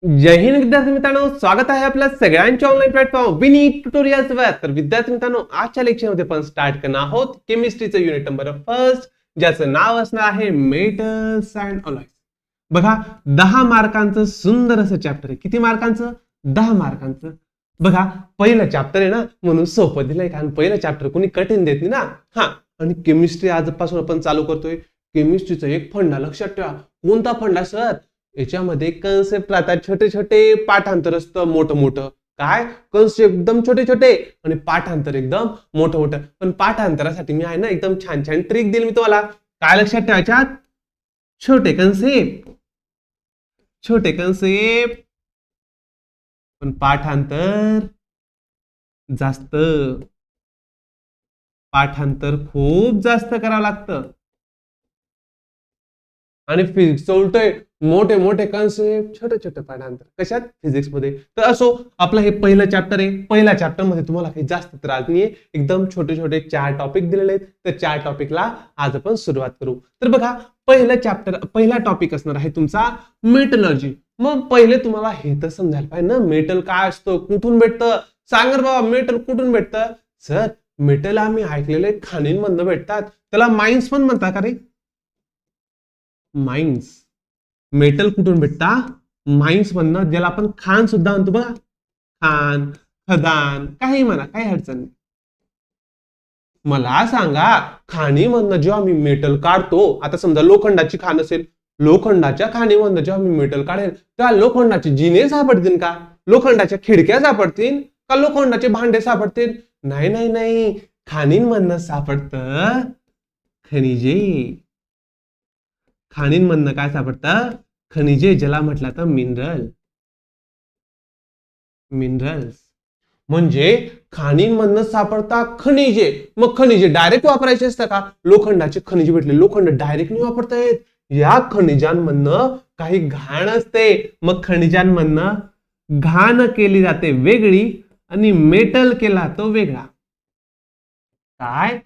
जय हिंद विद्यार्थी मित्रांनो, स्वागत आहे आपल्या सगळ्यांच्या ऑनलाईन प्लॅटफॉर्म विनी ट्युटोरियल्स वर. तर विद्यार्थी मित्रांनो, आजच्या लेक्चर मध्ये आपण स्टार्ट करणार आहोत केमिस्ट्रीचं युनिट नंबर फर्स्ट, ज्याचं नाव असणार आहे मेटल्स अँड अलॉयज. बघा, 10 मार्कांचं सुंदर असं चॅप्टर आहे. किती मार्कांचं? 10 मार्कांचं. बघा, पहिलं चॅप्टर आहे ना, म्हणून सोपं दिलंय, कारण पहिलं चॅप्टर कोणी कठीण देत नाही ना. हा, आणि केमिस्ट्री आजपासून आपण चालू करतोय. केमिस्ट्रीचा एक फंडा लक्षात ठेवा. कोणता फंडा सर? याच्यामध्ये कन्सेप्ट राहतात, छोटे छोटे, पाठांतर असतं मोठं मोठं. काय कन्सेप्ट एकदम छोटे छोटे आणि पाठांतर एकदम मोठं मोठं. पण पाठांतरासाठी मी आहे ना एकदम छान छान ट्रिक दिली मी तुम्हाला. काय लक्षात ठेवायच्यात? छोटे कन्सेप्ट, छोटे कन्सेप्ट, पण पाठांतर जास्त. पाठांतर खूप जास्त करावं लागतं. आणि फिजिक्स उलटय, मोठे मोठे कॉन्सेप्ट, छोटे छोटे पाठांतर. कशात? फिजिक्स मध्ये. तर असो, आपलं हे पहिलं चॅप्टर आहे. पहिल्या चॅप्टर मध्ये तुम्हाला काही जास्त त्रास नाहीये, एकदम छोटे छोटे 4 टॉपिक दिलेले आहेत. तर 4 टॉपिकला आज आपण सुरुवात करू. तर बघा, पहिलं चॅप्टर, पहिला टॉपिक असणार आहे तुमचा मेटलर्जी. मग पहिले तुम्हाला हे तर समजायला पाहिजे ना, मेटल काय असतं, कुठून भेटतं? सांग रे बाबा, मेटल कुठून भेटतं? सर, मेटल आम्ही ऐकलेले खाणींमधून भेटतात, त्याला माइन्स पण म्हणतात का रे? माइन्स. मेटल कुठून भेटता? माइन्स मधनं, ज्याला आपण खान सुद्धा म्हणतो बघा. खान, खदान, काही म्हणा, काही अडचण नाही. मला सांगा, खाणीमधनं जेव्हा मी मेटल काढतो, आता समजा लोखंडाची खाण असेल, लोखंडाच्या खाणीमधनं जेव्हा मी मेटल काढेल, त्या लोखंडाचे जिने सापडतील का? लोखंडाच्या खिडक्या सापडतील का? लोखंडाचे भांडे सापडतील? नाही नाही नाही, खाणींमधनं सापडतं खनिजे. खाणींमधनं काय सापडतं? खनिजे, ज्याला म्हटलं तर मिनरल. मिनरल्स म्हणजे खाणींमधनं सापडतात खनिजे. मग खनिजे डायरेक्ट वापरायचे असतात का? लोखंडाचे खनिजे भेटले, लोखंड डायरेक्ट नाही वापरता येत. या खनिजांमधनं काही घाण असते. मग खनिजांमधनं घाण केली जाते वेगळी आणि मेटल केला तो वेगळा. काय?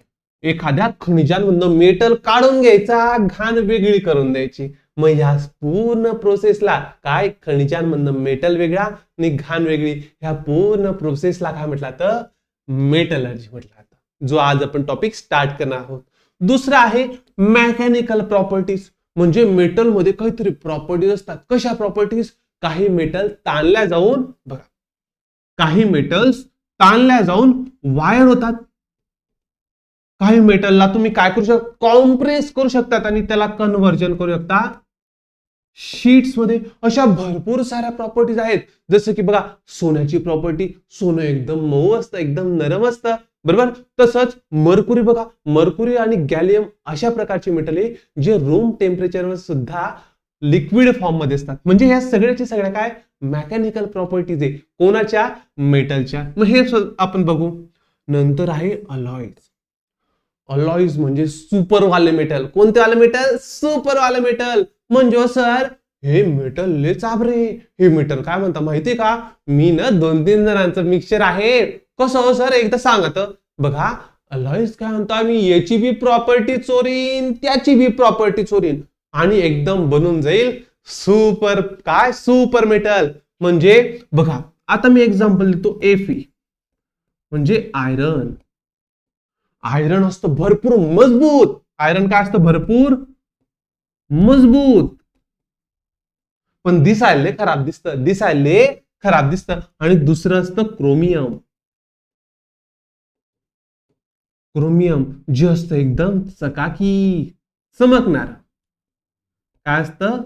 एखाद्या खनिजांमधनं मेटल काढून घ्यायचा, घाण वेगळी करून द्यायची. मग या पूर्ण प्रोसेसला काय? खनिजांमधनं मेटल वेगळा आणि घाण वेगळी, ह्या पूर्ण प्रोसेसला काय म्हटलं तर मेटलर्जी म्हटलं जातं, जो आज आपण टॉपिक स्टार्ट करणार आहोत. दुसरा आहे मेकॅनिकल प्रॉपर्टीज. म्हणजे मेटल मध्ये काहीतरी प्रॉपर्टीज असतात. कशा प्रॉपर्टीज? काही मेटल ताणल्या जाऊन, बघा, काही मेटल्स ताणल्या जाऊन वायर होतात. काही मेटलला तुम्ही काय करू शकता? कॉम्प्रेस करू शकतात आणि त्याला कन्व्हर्जन करू शकता शीट्स मध्ये. अशा भरपूर साऱ्या प्रॉपर्टीज आहेत. जसं की बघा, सोन्याची प्रॉपर्टी, सोनं एकदम मऊ असतं, एकदम नरम असतं, बरोबर. तसंच मर्कुरी, बघा, मर्कुरी आणि गॅलियम अशा प्रकारचे मेटल आहे जे रूम टेम्परेचरवर सुद्धा लिक्विड फॉर्म मध्ये असतात. म्हणजे या सगळ्याच्या सगळ्या काय? मेकॅनिकल प्रॉपर्टीज आहे. कोणाच्या? मेटलच्या. मग हे आपण बघू. नंतर आहे अलॉयज. अलॉयज म्हणजे सुपर वाले मेटल. कोणते वाले मेटल? सुपर वाले मेटल. म्हणजे सर, हे मेटल लय चाबरे. हे मेटल काय म्हणता माहितीये का? मी ना 2-3 जणांचं मिक्सचर आहे. कसं हो सर, एकदा सांगत. बघा, अलॉयज काय म्हणता, मी याची बी प्रॉपर्टी चोरीन, त्याची बी प्रॉपर्टी चोरीन आणि एकदम बनून जाईल सुपर. काय? Super metal. म्हणजे बघा, आता मी एक्झाम्पल देतो. Fe म्हणजे आयरन. आयरन असतं भरपूर मजबूत. आयरन काय असतं? भरपूर मजबूत, पण दिसायला खराब दिसतं. दिसायला खराब दिसतं. आणि दुसरं असतं क्रोमियम. क्रोमियम जे असतं एकदम चकाकी, चमकणार. काय असतं?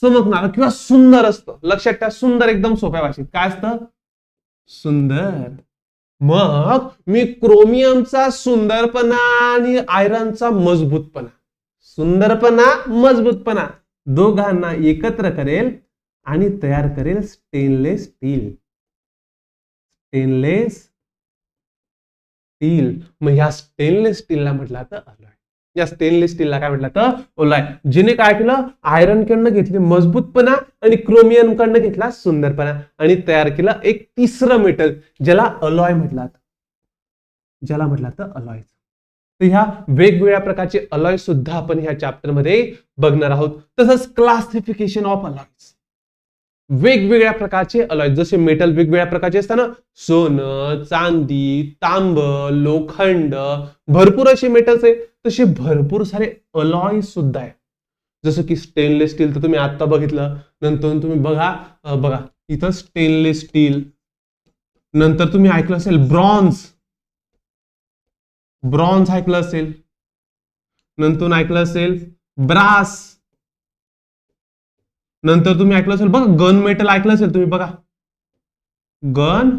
चमकणार किंवा सुंदर असतं. लक्षात ठेवा, सुंदर एकदम सोप्या भाषेत काय असतं? सुंदर. मग मी क्रोमियमचा सुंदरपणा आणि आयरनचा मजबूतपणा, सुंदरपणा, मजबूतपणा दोघांना एकत्र करेल आणि तयार करेल स्टेनलेस स्टील. Stainless steel. मग ह्या स्टेनलेस स्टीलला म्हटलं तर अलॉय. या स्टेनलेस स्टीलला काय म्हटलं तर अलॉय. जिने काय केलं? आयरन कडनं घेतली मजबूतपणा आणि क्रोमियम कडनं घेतला सुंदरपणा आणि तयार केलं एक तिसरं मेटल, ज्याला अलॉय म्हटलं, ज्याला म्हटलं तर अलॉय. तर ह्या वेगवेगळ्या प्रकारचे अलॉय सुद्धा आपण ह्या चॅप्टर मध्ये बघणार आहोत. तसंच क्लासिफिकेशन ऑफ अलॉयज. वेगवेगळ्या प्रकारचे अलॉय, जसे मेटल वेगवेगळ्या प्रकारचे असतात ना, सोनं, चांदी, तांब, लोखंड, भरपूर असे मेटल्स आहे, तसे भरपूर सारे अलॉय सुद्धा आहे. जसं की स्टेनलेस स्टील तर तुम्ही आता बघितलं, नंतर तुम्ही बघा इथं स्टेनलेस स्टील, नंतर तुम्ही ऐकलं असेल ब्रॉन्झ ऐकलं असेल, नंतर ऐकलं असेल ब्रास, नंतर तुम्ही ऐकलं असेल बघा गन मेटल ऐकलं असेल तुम्ही बघा, गन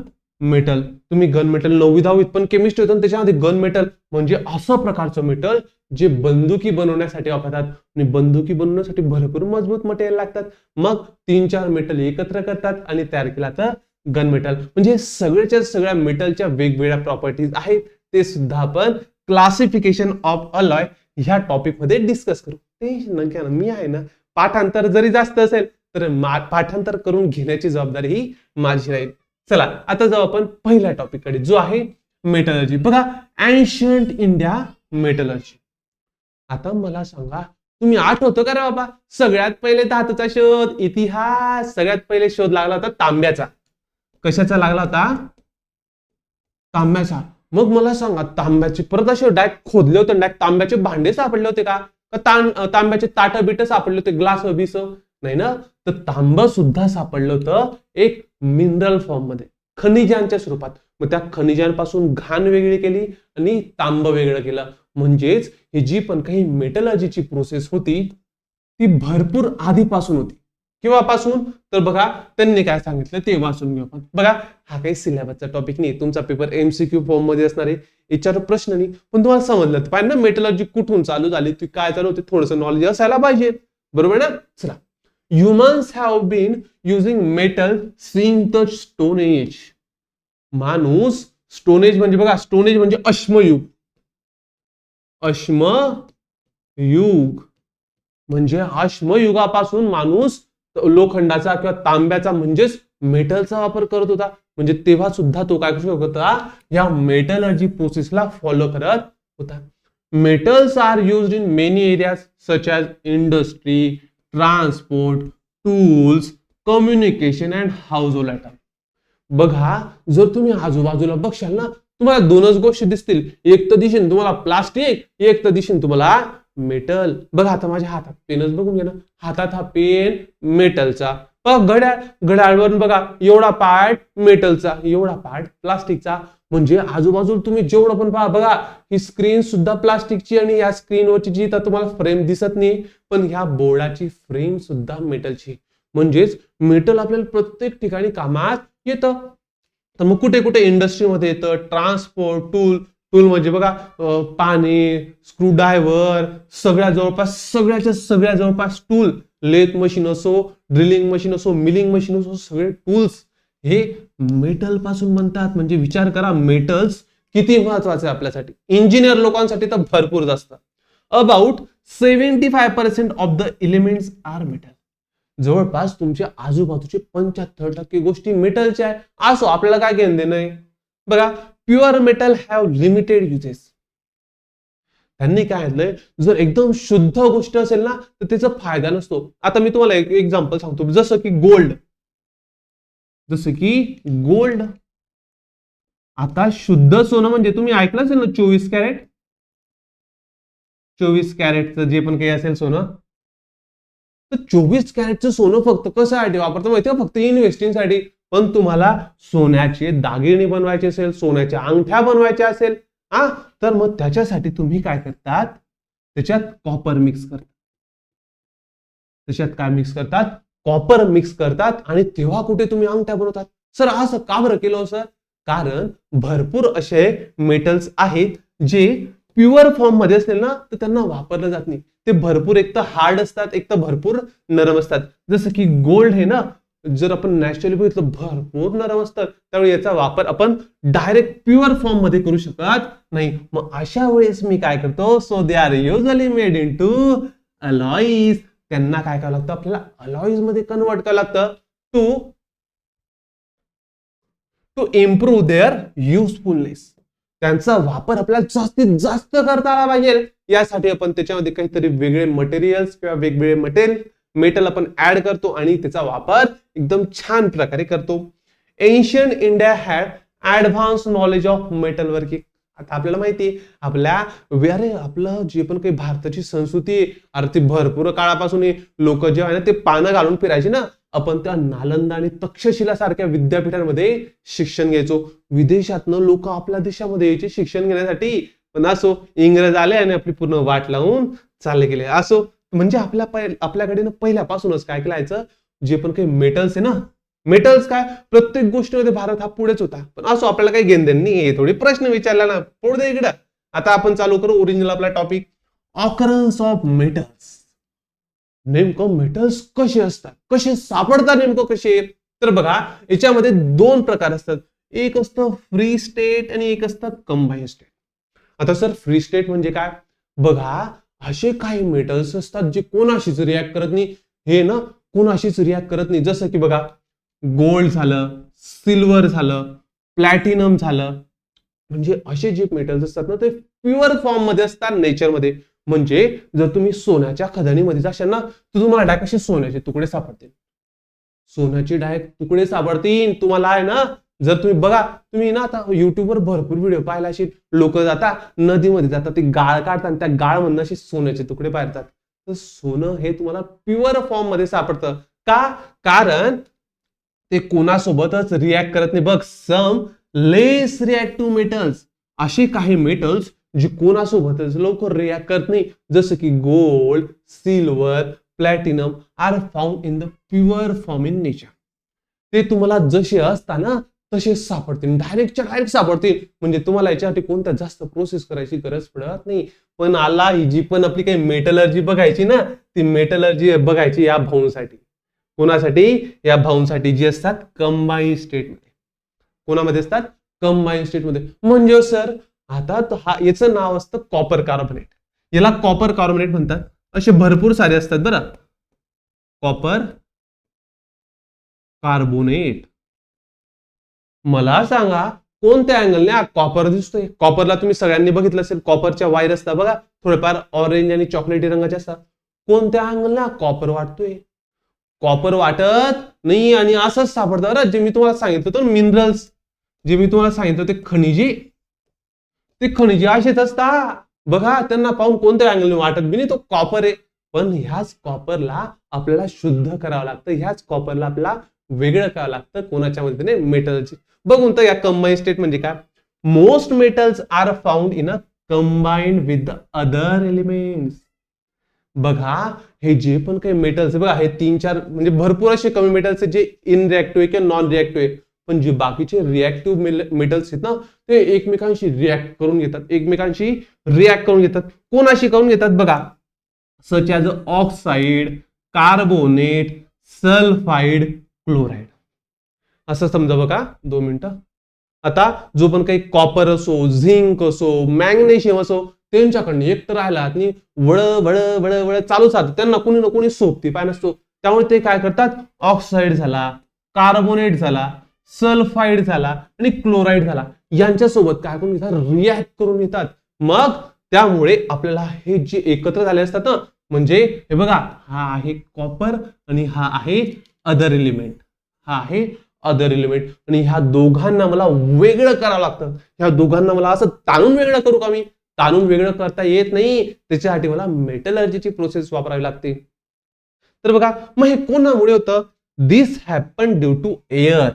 मेटल. तुम्ही गन मेटल 9वी 10वीत पण केमिस्ट्री होतं, त्याच्यामध्ये गन मेटल म्हणजे असं प्रकारचं मेटल जे बंदुकी बनवण्यासाठी वापरतात, आणि बंदुकी बनवण्यासाठी भरपूर मजबूत मटेरियल लागतात. मग 3-4 मेटल एकत्र करतात आणि तयार केला तर गन मेटल. म्हणजे सगळ्याच्या सगळ्या मेटलच्या वेगवेगळ्या प्रॉपर्टीज आहेत, ते सुद्धा आपण क्लासिफिकेशन ऑफ अलॉय ह्या टॉपिक मध्ये डिस्कस करू. टेन्शन नका ना, मी आहे ना. पाठांतर जरी जास्त असेल तर पाठांतर करून घेण्याची जबाबदारी ही माझी राहील. चला आता जाऊ आपण पहिल्या टॉपिक कडे, जो आहे मेटलर्जी. बघा एन्शंट इंडिया मेटलर्जी. आता मला सांगा, तुम्ही आठवतं का रे बाबा, सगळ्यात पहिले धातूचा शोध, इतिहास, सगळ्यात पहिले शोध लागला होता तांब्याचा. कशाचा लागला होता? तांब्याचा. मग मला सांगा, तांब्याचे परत असे डायरेक्ट खोदले होते, डायरेक्ट तांब्याचे भांडे सापडले होते का? तांब्याचे ताट बिट सापडले होते, ग्लास बीस? नाही ना. तर तांब सुद्धा सापडलं होतं एक मिनरल फॉर्म मध्ये, खनिजांच्या स्वरूपात. मग त्या खनिजांपासून घाण वेगळी केली आणि तांब वेगळं केलं. म्हणजेच ही जी पण काही मेटलर्जीची प्रोसेस होती ती भरपूर आधीपासून होती. केव्हापासून? तर बघा त्यांनी काय सांगितलं ते वाचून घेऊ आपण. बघा हा काही सिलेबसचा टॉपिक नाही, तुमचा पेपर एमसीक्यू फॉर्म मध्ये असणार आहे, याच्यावर प्रश्न नाही, पण तुम्हाला समजलं पाहिजे ना मेटलर्जी कुठून चालू झाली, ती काय चालू होती, थोडंसं नॉलेज असायला पाहिजे, बरोबर ना. चला, humans have been using metal since the stone age. माणूस, स्टोन एज म्हणजे बघा, स्टोन एज म्हणजे अश्मयुग, अश्मयुग म्हणजे अश्मयुगापासून माणूस लोखंडाचा किंवा तांब्याचा म्हणजेच मेटलचा वापर करत होता. म्हणजे तेव्हा सुद्धा तो काय करू शकत होता, या मेटलर्जी प्रोसेसला फॉलो करत होता. Metals are used in many areas such as industry, transport, tools, communication and household item. बघा जर तुम्ही आजूबाजूला बघशाल ना, तुम्हाला दोनच गोष्टी दिसतील, एक तर दिसेल तुम्हाला प्लास्टिक, एक तर दिसेल तुम्हाला मेटल. बघा आता माझ्या हातात पेनच बघून घ्या ना, हातात हा पेन मेटलचा, घड्याळवर बघा एवढा पार्ट मेटलचा, एवढा पार्ट प्लास्टिकचा. म्हणजे आजूबाजूला तुम्ही जेवढं पण पहा, बघा ही स्क्रीन सुद्धा प्लास्टिकची आणि या स्क्रीनवरची जी तर तुम्हाला फ्रेम दिसत नाही, पण ह्या बोर्डाची फ्रेम सुद्धा मेटलची. म्हणजेच मेटल आपल्याला प्रत्येक ठिकाणी कामात येतं. तर मग कुठे कुठे इंडस्ट्रीमध्ये येतं, ट्रान्सपोर्ट, टूल म्हणजे बघा पाणी, स्क्रूड्रायव्हर, सगळ्याच्या सगळ्या जवळपास टूल, लेथ मशीन असो, ड्रिलिंग मशीन असो, मिलिंग मशीन असो, सगळे टूल्स हे मेटल पासून बनतात. म्हणजे विचार करा मेटल्स किती महत्वाचे आपल्यासाठी, इंजिनियर लोकांसाठी तर भरपूर जास्त. About 75% of the elements are metal. जवळपास तुमच्या आजूबाजूचे 75% गोष्टी मेटलच्या आहे. असो आपल्याला काय घेणं देणं आहे. बघा pure metal have limited uses. त्यांनी काय म्हटलंय, जर एकदम शुद्ध गोष्ट असेल ना तर त्याचा फायदा नसतो. आता मी तुम्हाला एक एक्झाम्पल सांगतो, जसं की गोल्ड. आता शुद्ध सोनं म्हणजे तुम्ही ऐकलं असेल ना 24 कॅरेट, 24 कॅरेटचं जे पण काही असेल सोनं, तर 24 कॅरेटचं सोनं फक्त कशासाठी वापरतं माहिती आहे? फक्त इन्व्हेस्टिंग साठी. पण तुम्हाला सोन्याचे दागिने बनवायचे असेल, सोन्याच्या अंगठ्या बनवायच्या असेल, तर मग त्याच्यासाठी तुम्ही काय करतात, त्याच्यात कॉपर मिक्स करतात. त्याच्यात काय मिक्स करतात? कॉपर मिक्स करतात आणि तेव्हा कुठे तुम्ही अंगठ्या बनवतात. सर असं का बरं केलं सर? कारण भरपूर असे मेटल्स आहेत जे प्युअर फॉर्म मध्ये असतील ना तर त्यांना वापरलं जात नाही. ते भरपूर एक तर हार्ड असतात, एक तर भरपूर नरम असतात. जसं की गोल्ड हे ना, जर आपण नॅचरली बघितलं भरपूर नरम असतात, त्यामुळे याचा वापर आपण डायरेक्ट प्युअर फॉर्म मध्ये करू शकत नाही. मग अशा वेळेस मी काय करतो, so they are usually made into alloys. त्यांना काय करावं लागतं, आपल्याला अलॉईज मध्ये कन्वर्ट करावं लागतं टू इम्प्रूव्ह देअर युजफुलनेस. त्यांचा वापर आपल्याला जास्तीत जास्त करता आला पाहिजे. यासाठी आपण त्याच्यामध्ये काहीतरी वेगळे मटेरियल्स किंवा वेगवेगळे मटेरियल मेटल आपण ऍड करतो आणि त्याचा वापर एकदम छान प्रकारे करतो. Ancient India had advance knowledge of metal working. आता आपल्याला माहिती आहे आपलं जे पण काही भारताची संस्कृती आहे, अरे ती भरपूर काळापासून लोक जे आहे ना ते पानं घालून फिरायचे ना, आपण त्या नालंदा आणि तक्षशिला सारख्या विद्यापीठांमध्ये शिक्षण घ्यायचो. विदेशातनं लोक आपल्या देशामध्ये यायचे शिक्षण घेण्यासाठी, पण असो इंग्रज आले आणि आपली पूर्ण वाट लावून चालले गेले. असो म्हणजे आपल्याकडे ना पहिल्यापासूनच काय केलायचं, जे पण काही मेटल्स आहे ना, मेटल्स काय प्रत्येक गोष्टीमध्ये भारत हा पुढेच होता. पण असो आपल्याला काही घेण देण नाही, थोडी प्रश्न विचारला ना पुढे इकडं. आता आपण चालू करू ओरिजिनल आपला टॉपिक, ऑकरन्स ऑफ मेटल्स. नेमकं मेटल्स कसे असतात, कसे सापडतात नेमकं कसे. तर बघा याच्यामध्ये दोन प्रकार असतात, एक असतं फ्री स्टेट आणि एक असतं कंबाईन स्टेट. आता सर फ्री स्टेट म्हणजे काय, बघा असे काही मेटल्स असतात जे कोणाशीच रिॲक्ट करत नाही. हे ना कोणाशीच रिॲक्ट करत नाही, जसं की बघा गोल्ड झालं, सिल्वर झालं, प्लॅटिनम झालं. म्हणजे असे जे मेटल्स असतात ना ते प्युअर फॉर्म मध्ये असतात नेचरमध्ये. म्हणजे जर तुम्ही सोन्याच्या खदानीमध्ये जाशाल ना तर तुम्हाला डायरेक्ट असे सोन्याचे तुकडे सापडतील, सोन्याचे डायरेक्ट तुकडे सापडतील तुम्हाला आहे ना. जर तुम्ही बघा, तुम्ही ना आता युट्यूबवर भरपूर व्हिडिओ पाहिला अशी, लोक जातात नदीमध्ये जातात, ते गाळ काढतात आणि त्या गाळ मधून असे सोन्याचे तुकडे पाडतात. तर सोनं हे तुम्हाला प्युअर फॉर्म मध्ये सापडतं का, कारण ते कोणासोबतच रिॲक्ट करत नाही. बघ सम लेस रिॲक्टिव्ह मेटल्स, असे काही मेटल्स जे कोणासोबतच लवकर रिॲक्ट करत नाही, जसं की gold, silver, platinum are found in the pure form in nature. ते तुम्हाला जसे असतात ना तसे सापडतील, डायरेक्टच्या डायरेक्ट सापडतील. म्हणजे तुम्हाला याच्यासाठी कोणत्या जास्त प्रोसेस करायची गरज पडत नाही. पण आला ही जी पण आपली काही मेटलर्जी बघायची ना, ती मेटलर्जी बघायची या भाऊंसाठी. कोणासाठी, या भाऊंसाठी जी असतात कंबाईन स्टेट मध्ये. कोणामध्ये असतात, कंबाईन स्टेट मध्ये. म्हणजे सर आता याचं नाव असतं कॉपर कार्बोनेट, याला कॉपर कार्बोनेट म्हणतात. असे भरपूर सारे असतात बरं कॉपर कार्बोनेट. मला सांगा कोणत्या अँगलने कॉपर दिसतोय. कॉपरला तुम्ही सगळ्यांनी बघितलं असेल, कॉपरच्या वायर असतात बघा, थोडेफार ऑरेंज आणि चॉकलेटी रंगाचे असतात. कोणत्या अँगलने कॉपर वाटतोय, कॉपर वाटत नाही. आणि असंच सापडतं बरं, जे मी तुम्हाला सांगितलं होतं मिनरल्स, जे मी तुम्हाला सांगितलं ते खनिजे, ते खनिजे असेच असतात बघा. त्यांना पाहून कोणत्या अँगलने वाटत बी नाही तो कॉपर आहे. पण ह्याच कॉपरला आपल्याला शुद्ध करावं लागतं, ह्याच कॉपरला आपल्याला वेगळं करावं लागतं कोणाच्या मदतीने, मेटलची. बघून तर या कंबाईन स्टेट म्हणजे काय, most metals are found in a combined with the other elements. बघा हे जे पण काही मेटल्स बघा, हे 3-4 म्हणजे भरपूर असे कमी मेटल्स जे इन रिॲक्टिव्ह किंवा नॉन रिॲक्टिव्ह आहे. पण जे बाकीचे रिॲक्टिव्ह मेटल्स आहेत ना ते एकमेकांशी रिॲक्ट करून घेतात, एकमेकांशी रिॲक्ट करून घेतात. कोणाशी करून घेतात बघा, such as oxide, carbonate, sulphide, chloride. असं समजा बघा. 2 मिनिटं. आता जो पण काही कॉपर असो, झिंक असो, मॅग्नेशियम असो, त्यांच्याकडनं एक तर राहिला आणि वळ वळ वळ वळ चालूच राहतं. त्यांना कोणी ना कोणी सोबती पाय नसतो. त्यामुळे ते काय करतात, ऑक्साईड झाला, कार्बोनेट झाला, सल्फाइड झाला आणि क्लोराइड झाला, यांच्यासोबत काय करून घेतात, रिॲक्ट करून घेतात. मग त्यामुळे आपल्याला हे जे एकत्र झाले असतात ना, म्हणजे हे बघा हा आहे कॉपर आणि हा आहे अदर एलिमेंट, हा आहे अदर एलिमेंट. आणि ह्या दोघांना मला वेगळं करावं लागतं. ह्या दोघांना मला असं ताणून वेगळं करू का, मी ताणून वेगळं करता येत नाही. त्याच्यासाठी मला मेटलर्जीची प्रोसेस वापरावी लागते. तर बघा मग हे कोणामुळे होतं, this happen due to air,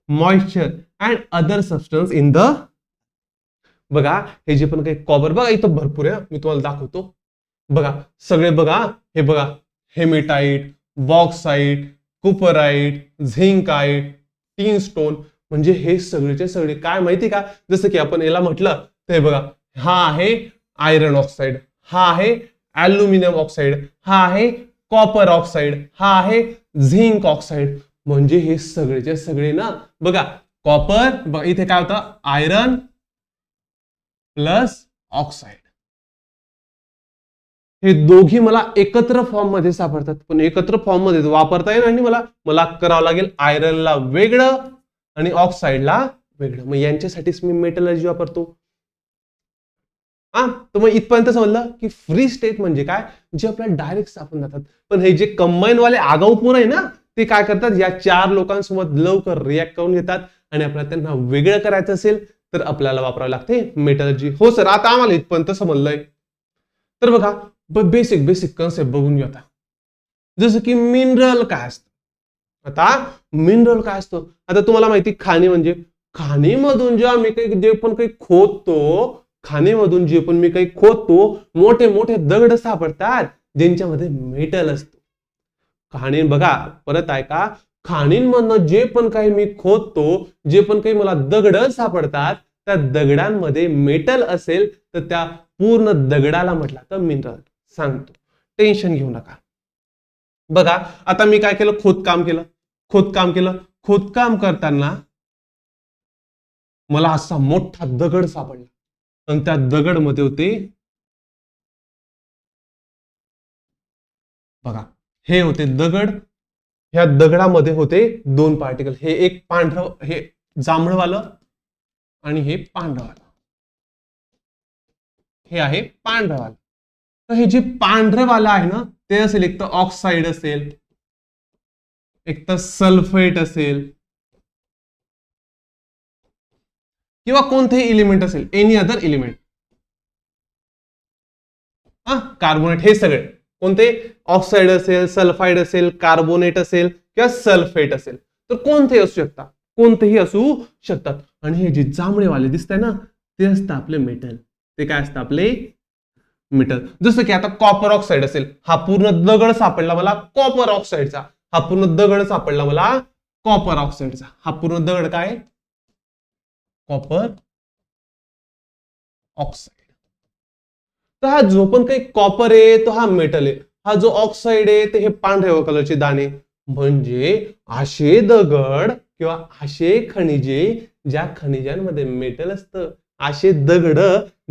moisture and other substance in the. बघा हे जे पण काही कॉपर बघा इथं भरपूर आहे, मी तुम्हाला दाखवतो. बघा सगळे बघा, हे बघा हेमेटाइट, बॉक्साइट, कुपराइट, झिंकाइट, टीन स्टोन. म्हणजे हे सगळेचे सगळे काय माहिती का, जसं की आपण याला म्हटलं ते बघा, हा आहे आयरन ऑक्साइड, हा आहे अल्युमिनियम ऑक्साइड, हा आहे कॉपर ऑक्साइड, हा आहे झिंक ऑक्साइड. म्हणजे हे सगळेचे सगळे ना बघा, कॉपर इथे काय होतं, आयरन प्लस ऑक्साइड, हे दोघी मला एकत्र फॉर्म मध्ये सापडतात. पण एकत्र फॉर्म मध्ये वापरता येईल आणि मला करावं लागेल आयरनला वेगळं आणि ऑक्साइडला वेगळं. मग यांच्यासाठीच मी मेटलर्जी वापरतो. हा, तर मग इथपर्यंत समजलं की फ्री स्टेट म्हणजे काय, जे आपल्याला डायरेक्ट सापडून जातात. पण हे जे कंबाईन वाले आगाऊ पोर आहे ना, ते काय करतात, या चार लोकांसोबत लवकर रिॲक्ट करून घेतात आणि आपल्याला त्यांना वेगळं करायचं असेल तर आपल्याला वापरावं लागते मेटलर्जी. हो सर, आता आम्हाला इथपर्यंत समजलंय. तर बघा, बेसिक बेसिक कन्सेप्ट बघून घेऊ आता. जसं की मिनरल काय असतं. आता मिनरल काय असतं, आता तुम्हाला माहिती खाणी म्हणजे, खाणीमधून जेव्हा मी काही जे पण काही खोदतो, खाणीमधून जे पण मी काही खोदतो, मोठे मोठे दगड सापडतात ज्यांच्यामध्ये मेटल असतो. खाणी बघा, परत आहे का, खाणींमधनं जे पण काही मी खोदतो, जे पण काही मला दगड सापडतात, त्या दगडांमध्ये मेटल असेल तर त्या पूर्ण दगडाला म्हटलं तर मिनरल. सांगतो, टेन्शन घेऊ नका. बघा, आता मी काय केलं, खोदकाम केलं. खोदकाम करताना मला असा मोठा दगड सापडला आणि त्या दगडमध्ये होते, बघा, हे होते दगड. ह्या दगडामध्ये होते दोन पार्टिकल, हे एक पांढरं, हे जांभळवालं आणि हे पांढरवालं. हे आहे पांढरवालं. तर हे जे पांढरवालं आहे ना, ते असेल एक तर ऑक्साईड असेल, एक तर सल्फेट असेल, किंवा कोणतेही एलिमेंट असेल, एनी अदर एलिमेंट. कार्बोनेट, हे सगळे कोणते, ऑक्साईड असेल, सल्फाइड असेल, कार्बोनेट असेल किंवा सल्फेट असेल, तर कोणतेही असू शकतात, कोणतेही असू शकतात. आणि हे जे जांभळेवाले दिसत आहे ना, ते असतं आपले मेटल. ते काय असतं आपले मेटल. जसं की आता कॉपर ऑक्साईड असेल, हा पूर्ण दगड सापडला मला कॉपर ऑक्साईडचा, हा पूर्ण दगड सापडला मला कॉपर ऑक्साईडचा, हा पूर्ण दगड काय, कॉपर ऑक्साईड. तर हा जो पण काही कॉपर आहे तो हा मेटल आहे, हा जो ऑक्साईड आहे ते हे पांढऱ्या कलरचे दाणे. म्हणजे असे दगड किंवा असे खनिजे, ज्या खनिजांमध्ये मेटल असतं, असे दगड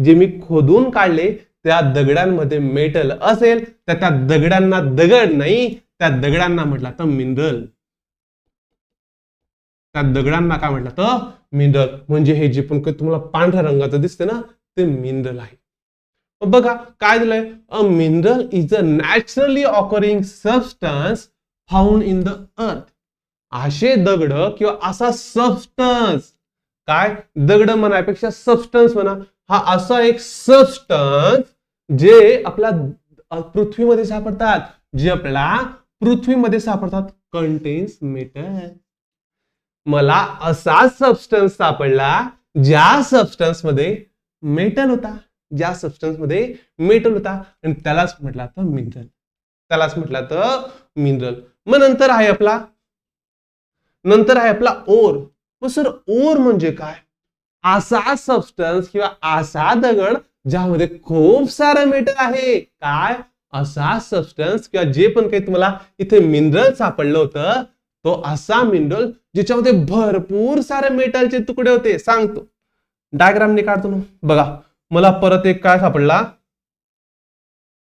जे मी खोदून काढले, त्या दगडांमध्ये मेटल असेल तर त्या दगडांना दगड नाही, त्या दगडांना म्हटलं तर मिनरल. त्या दगडांना काय म्हटलं तर मिनरल. म्हणजे हे जे पण काही तुम्हाला पांढऱ्या रंगाचं दिसतं ना, ते मिनरल आहे. बघा काय दिलंय, a mineral is a naturally occurring substance found in the earth. असे दगड किंवा असा सबस्टन्स, काय दगड म्हणायपेक्षा सबस्टन्स म्हणा, हा असा एक सबस्टन्स जे आपल्या पृथ्वीमध्ये सापडतात, जे आपल्याला पृथ्वीमध्ये सापडतात, कंटेन्स मेटल. मला असा सबस्टन्स सापडला ज्या सबस्टन्स मध्ये मेटल होता, ज्या सबस्टन्स मध्ये मेटल होता, आणि त्यालाच म्हटलं तर मिनरल, त्यालाच म्हटलं तर मिनरल. मग नंतर आहे आपला ओर. मग सर ओर म्हणजे काय, असा सबस्टन्स किंवा असा दगड ज्यामध्ये खूप सारं मेटल आहे. काय, असा सबस्टन्स किंवा जे पण काही तुम्हाला इथे मिनरल सापडलं होतं, तो असा मिनरल ज्याच्यामध्ये भरपूर सारे मेटलचे तुकडे होते. सांगतो, डायग्राम काढतो ना. बघा, मला परत एक काय सापडला,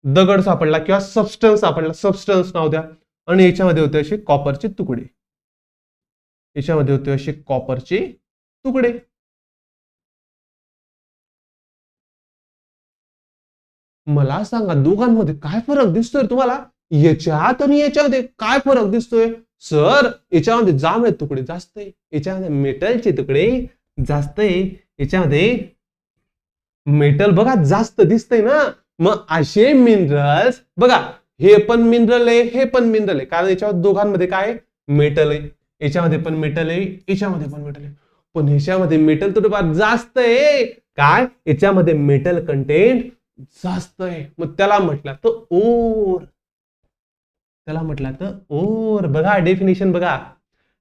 दगड सापडला किंवा सबस्टन्स सापडला, सबस्टन्स नाव द्या. आणि याच्यामध्ये होते असे कॉपरचे तुकडे, याच्यामध्ये होते असे कॉपरचे तुकडे. मला सांगा दोघांमध्ये काय फरक दिसतोय तुम्हाला, याच्यात आणि याच्यामध्ये काय फरक दिसतोय. सर याच्यामध्ये जांभळे तुकडे जास्त आहे, याच्यामध्ये मेटलचे तुकडे जास्त आहे, याच्यामध्ये मेटल बघा जास्त दिसतंय ना. मग असे मिनरल्स बघा, हे पण मिनरल आहे, हे पण मिनरल आहे, कारण याच्यावर दोघांमध्ये काय मेटल आहे, याच्यामध्ये पण मेटल आहे, याच्यामध्ये पण मेटल आहे. पण ह्याच्यामध्ये मेटल थोडंफार जास्त आहे, काय याच्यामध्ये मेटल कंटेंट जास्त आहे. मग त्याला म्हटलं तर ओर, त्याला म्हटलं तर ओर. बघा डेफिनेशन बघा,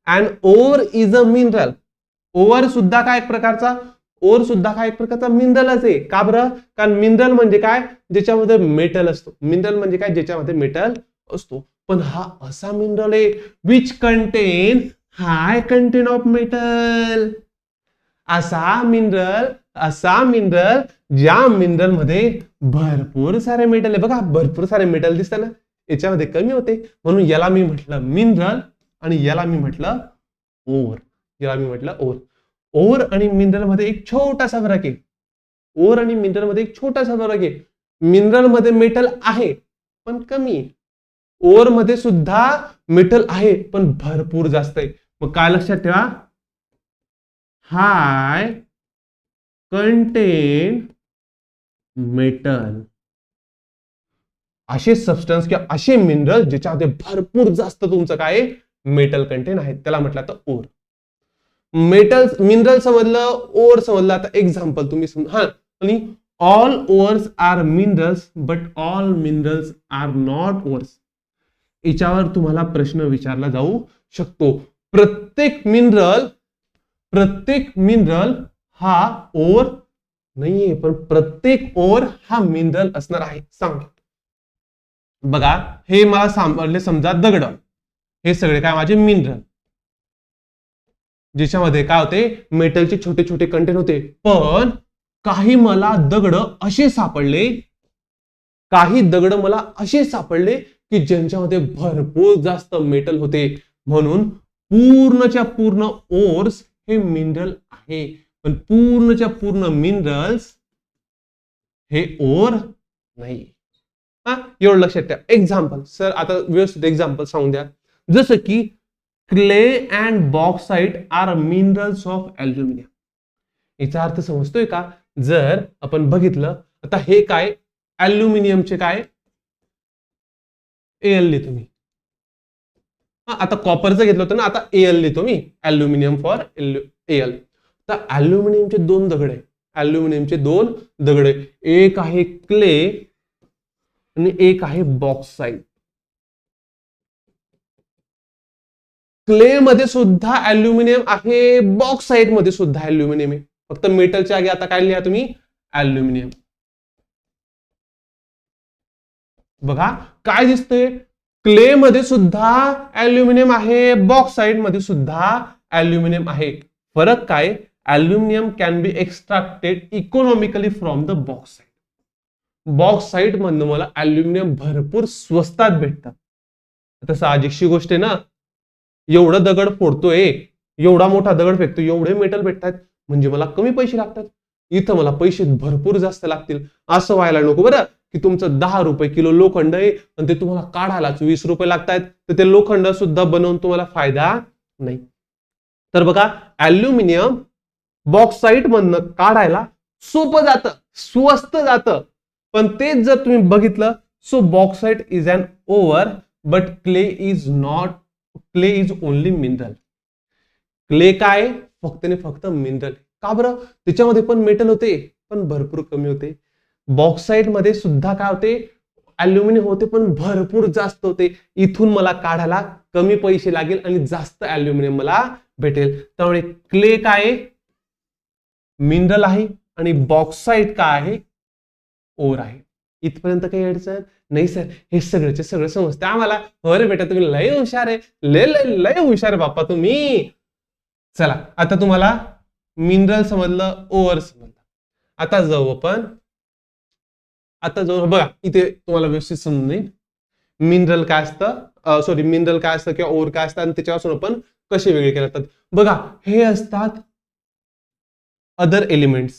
and ore is a mineral. Ore सुद्धा काय एक प्रकारचा, ओर सुद्धा काय एक प्रकारचा मिनरलच आहे. का बरं, कारण मिनरल म्हणजे काय, ज्याच्यामध्ये मेटल असतो. मिनरल म्हणजे काय, ज्याच्यामध्ये मेटल असतो. पण हा असा मिनरल आहे which contain high content of metal. असा मिनरल ज्या मिनरल मध्ये भरपूर सारे मेटल आहे. बघा भरपूर सारे मेटल दिसतात ना, याच्यामध्ये कमी होते, म्हणून याला मी म्हटलं मिनरल आणि याला मी म्हटलं ओर. याला मी म्हटलं ओर. ओर आणि मिनरल मध्ये एक छोटासा फरक आहे. ओर आणि मिनरल मध्ये एक छोटासा फरक आहे. मिनरल मध्ये मेटल आहे पण कमी आहे. ओर मध्ये सुद्धा मेटल आहे पण भरपूर जास्त आहे. मग काय लक्षात ठेवा, हाय कंटेन मेटल. असे सबस्टन्स किंवा असे मिनरल ज्याच्यामध्ये भरपूर जास्त तुमचं काय मेटल कंटेन आहे त्याला म्हटलं तर ओर. मेटल मिनरल समजलं, ओर समजलं. आता एक्झाम्पल तुम्ही हा, आणि all ores are minerals but all minerals are not ores. याच्यावर तुम्हाला प्रश्न विचारला जाऊ शकतो. प्रत्येक मिनरल हा ओर नाहीये पण प्रत्येक ओर हा मिनरल असणार आहे. सांग बघा, हे मला सांभाळले समजा दगड, हे सगळे काय माझे मिनरल, ज्याच्यामध्ये काय होते मेटलचे छोटे छोटे कंटेन होते. पण काही मला दगड असे सापडले, की ज्यांच्यामध्ये भरपूर जास्त मेटल होते. म्हणून पूर्णच्या पूर्ण ओर्स हे मिनरल आहे पण पूर्णच्या पूर्ण मिनरल्स हे ओर नाही. हा, एवढं लक्षात ठेवा. एक्झाम्पल सर, आता व्यवस्थित एक्झाम्पल सांगून द्या. जसं की clay and bauxite are minerals of aluminium. याचा अर्थ समजतोय का? जर आपण बघितलं आता हे काय अल्युमिनियमचे काय एल लिहितो मी. आता कॉपरचं घेतलं होतं ना, आता एल लिहितो मी, अल्युमिनियम फॉर एल. तर अल्युमिनियमचे दोन दगड आहे, एक आहे क्ले आणि एक आहे बॉक्साइट. क्ले मध्ये सुद्धा अल्युमिनियम आहे, बॉक्साइट मध्ये सुद्धा अल्युमिनियम आहे. फक्त मेटलच्या आगे आता काय लिहा तुम्ही, अल्युमिनियम. बघा काय दिसतंय, क्ले मध्ये सुद्धा अल्युमिनियम आहे, बॉक्साइट मध्ये सुद्धा अल्युमिनियम आहे. फरक काय, aluminium can be extracted economically from the bauxite. Bauxite मधनं मला अल्युमिनियम भरपूर स्वस्तात भेटतं. आता साहजिकशी गोष्ट आहे ना, एवढं दगड फोडतोय, एवढा मोठा दगड फेकतोय, एवढे मेटल भेटतात म्हणजे मला कमी पैसे लागतात. इथं मला पैसे भरपूर जास्त लागतील. असं व्हायला नको बरं की तुमचं 10 रुपये किलो लोखंड आहे आणि ते तुम्हाला काढायलाच 20 रुपये लागतात, तर ते लोखंड सुद्धा बनवून तुम्हाला फायदा नाही. तर बघा, अल्युमिनियम बॉक्साइट मधनं काढायला सोपं जातं, स्वस्त जातं. पण तेच जर तुम्ही बघितलं, so bauxite is an ore but clay is not, clay is only mineral. Clay काय, फक्त आणि फक्त मिनरल. का बरं, त्याच्यामध्ये पण मेटल होते पण भरपूर कमी होते. बॉक्साइट मध्ये सुद्धा काय होते, अल्युमिनियम होते पण भरपूर जास्त होते. इथून मला काढायला कमी पैसे लागेल आणि जास्त अल्युमिनियम मला भेटेल. त्यामुळे क्ले काय मिनरल आहे आणि बॉक्साइट काय आहे, ओर आहे. इथपर्यंत काही अडचण नाही सर, हे सगळ्याचे सगळं समजते आम्हाला. अरे बेटा तुम्ही लय हुशार आहे, लय लय लय हुशार आहे बाप्पा तुम्ही. चला आता तुम्हाला मिनरल समजलं, ओव्हर समजलं. आता जाऊ बघा, इथे तुम्हाला व्यवस्थित समजून येईल मिनरल काय असतं, सॉरी मिनरल काय असतं किंवा ओर काय असतं आणि त्याच्यापासून आपण कसे वेगळे केले जातात. बघा, हे असतात अदर एलिमेंट्स.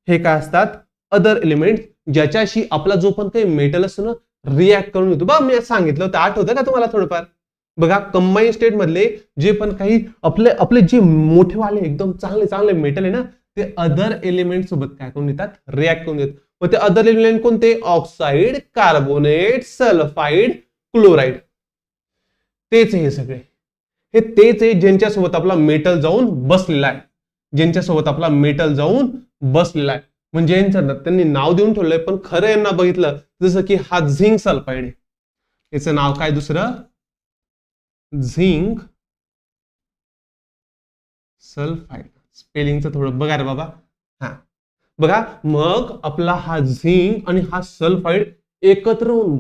हे काय असतात, अदर एलिमेंट, ज्याच्याशी आपला जो पण काही मेटल असतो ना, रिॲक्ट करून येतो. बघा मी सांगितलं होतं, आठवतं का तुम्हाला थोडंफार? बघा, कंबाईन स्टेट मधले जे पण काही आपले आपले जे मोठेवाले एकदम चांगले चांगले मेटल आहे ना, ते अदर एलिमेंट सोबत काय करून येतात, रिॲक्ट करून येतात. मग ते अदर एलिमेंट कोणते, ऑक्साईड, कार्बोनेट, सल्फाइड, क्लोराइड. तेच हे सगळे, हे तेच आहे ज्यांच्यासोबत आपला मेटल जाऊन बसलेला आहे, म्हणजे यांचं त्यांनी नाव देऊन ठेवलंय पण खरं यांना बघितलं, जसं की हा झिंक सल्फाइड आहे, याचं नाव काय दुसरं, झिंक सल्फाइड. स्पेलिंगचं थोडं बघा रे बाबा. हा बघा, मग आपला हा झिंक आणि हा सल्फाइड एकत्र होऊन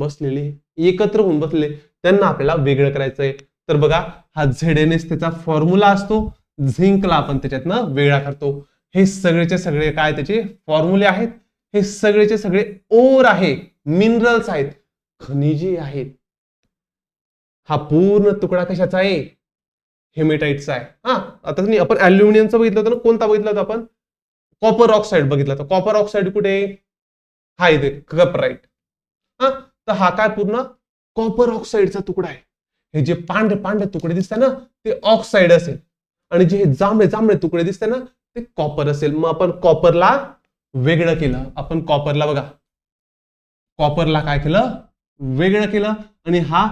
बसलेले, त्यांना आपल्याला वेगळं करायचंय. तर बघा, हा ZnS त्याचा फॉर्म्युला असतो, झिंकला आपण त्याच्यातनं वेगळा करतो. हे सगळेचे सगळे काय त्याचे फॉर्म्युले आहेत, हे सगळेचे सगळे ओर आहे, मिनरल्स आहेत, खनिजे आहेत. हा पूर्ण तुकडा कशाचा आहे, हेमेटाइटचा आहे. हा, आता आपण अल्युमिनियमचा बघितलं होतं ना, कोणता बघितला होता आपण, कॉपर ऑक्साईड बघितलं तर कॉपर ऑक्साईड कुठे हा इथे कपराईट. हा तर हा काय पूर्ण कॉपर ऑक्साईडचा तुकडा आहे. हे जे पांढरे पांढरे तुकडे दिसतात ना ते ऑक्साईड असेल आणि जे जांभळे जांभळे तुकडे दिसतात ना ते कॉपर असेल. मग आपण कॉपरला वेगळं केलं. आपण कॉपरला बघा कॉपरला काय केलं वेगळं केलं आणि हा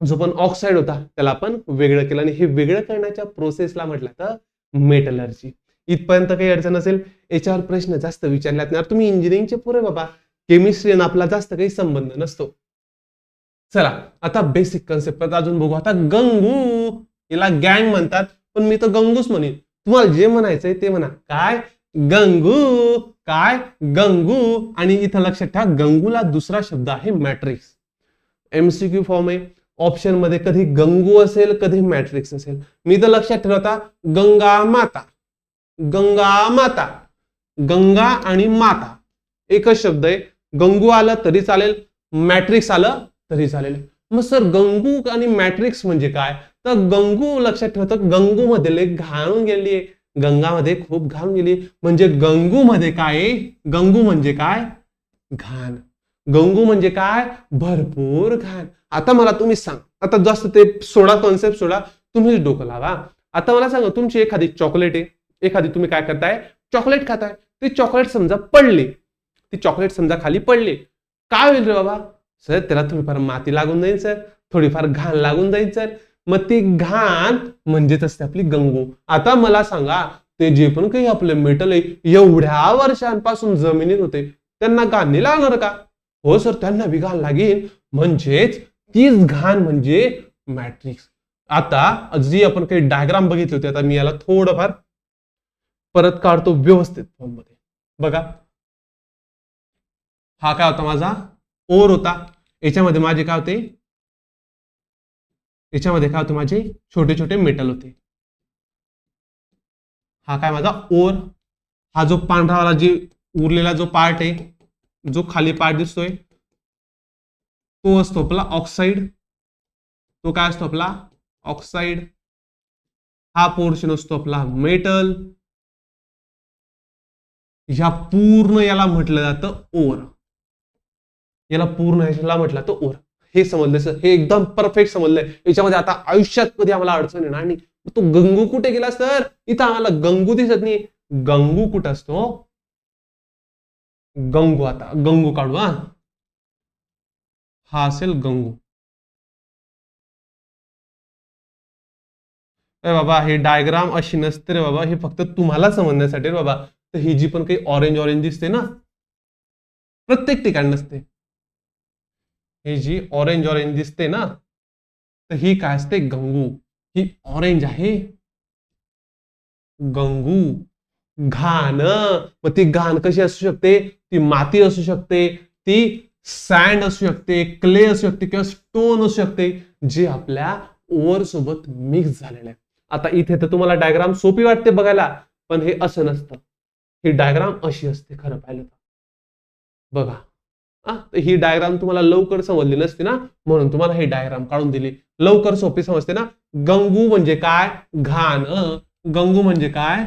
जो पण ऑक्साईड होता त्याला आपण वेगळं केलं आणि हे वेगळं करण्याच्या प्रोसेसला म्हटलं तर मेटलर्जी. इथपर्यंत काही अडचण असेल याच्यावर प्रश्न जास्त विचारल्यात नाही. तुम्ही इंजिनिअरिंगचे पुरे बाबा केमिस्ट्री आणि आपला जास्त काही संबंध नसतो. चला आता बेसिक कन्सेप्ट अजून बघू. आता गंगू याला गँग म्हणतात पण मी तर गंगूच म्हणेन. तुम्हाला जे म्हणायचंय ते म्हणा. काय गंगू काय गंगू. आणि इथं लक्षात ठेवा गंगूला दुसरा शब्द आहे मॅट्रिक्स. एमसीक्यू फॉर्म आहे. ऑप्शन मध्ये कधी गंगू असेल कधी मॅट्रिक्स असेल. मी तर लक्षात ठेवता गंगा माता गंगा माता गंगा आणि माता एकच शब्द आहे. गंगू आलं तरी चालेल मॅट्रिक्स आलं तरी चालेल. मग सर गंगू आणि मॅट्रिक्स म्हणजे काय तर गंगू लक्षात ठेवतं गंगू मध्ये लेख घालून गेली आहे. गंगामध्ये खूप घालून गेली म्हणजे गंगू मध्ये काय गंगू म्हणजे काय घाण. गंगू म्हणजे काय भरपूर घाण. आता मला तुम्ही सांग आता जास्त ते सोडा कॉन्सेप्ट सोडा तुम्ही डोकं लावा. आता मला सांगा तुमची एखादी चॉकलेट आहे एखादी तुम्ही काय करताय चॉकलेट खाताय. ते चॉकलेट समजा पडले ती चॉकलेट समजा खाली पडले काय होईल रे बाबा सर त्याला थोडीफार माती लागून जाईल सर थोडीफार घाण लागून जाईल सर. मग ती घाण म्हणजेच असते आपली गंगू. आता मला सांगा ते जे पण काही आपले मेटल आहे एवढ्या वर्षांपासून जमिनीत होते त्यांना घाण नाही लागणार का हो सर त्यांना बी घाण लागेल. म्हणजेच तीच घाण म्हणजे मॅट्रिक्स. आता जी आपण काही डायग्राम बघितले होते आता मी याला थोडंफार परत काढतो व्यवस्थित फॉर्म मध्ये. बघा हा काय होता माझा ओर होता. याच्यामध्ये माझे काय होते याच्यामध्ये काय होते माझे छोटे छोटे मेटल होते. हा काय माझा ओर. हा जो पांढरावाला जे उरलेला जो पार्ट आहे जो खाली पार्ट दिसतोय तो असतो आपला ऑक्साईड. तो काय असतो आपला ऑक्साईड. हा पोर्शन असतो आपला मेटल. ह्या पूर्ण याला म्हटलं जातं ओर. याला पूर्ण याला म्हटलं जातं ओर. हे समजलं सर हे एकदम परफेक्ट समजलंय. याच्यामध्ये आता आयुष्यात कधी आम्हाला अडचण येणार नाही. तो गंगू कुठे गेला सर इथं आम्हाला गंगू दिसत नाही. गंगू कुठं असतो गंगू. आता गंगू काढू. हा असेल गंगू. बाबा हे डायग्राम अशी नसते रे बाबा हे फक्त तुम्हाला समजण्यासाठी रे बाबा. तर ही जी पण काही ऑरेंज ऑरेंज दिसते ना प्रत्येक ठिकाणी नसते. ही जी ऑरेंज ऑरेंज दिसते ना तर ही काय असते गंगू. ही ऑरेंज आहे गंगू. घाण मग ती घाण कशी असू शकते ती माती असू शकते ती सँड असू शकते क्ले असू शकते किंवा स्टोन असू शकते जे आपल्या ओव्हर सोबत मिक्स झालेलं आहे. आता इथे तर तुम्हाला डायग्राम सोपी वाटते बघायला पण हे असं नसतं. ही डायग्राम अशी असते खरं पाहिलं तर. बघा ही डायग्राम तुम्हाला लवकर समजली नसते ना म्हणून तुम्हाला ही डायग्राम काढून दिली. लवकर सोपी समजते ना. गंगू म्हणजे काय घाण. गंगू म्हणजे काय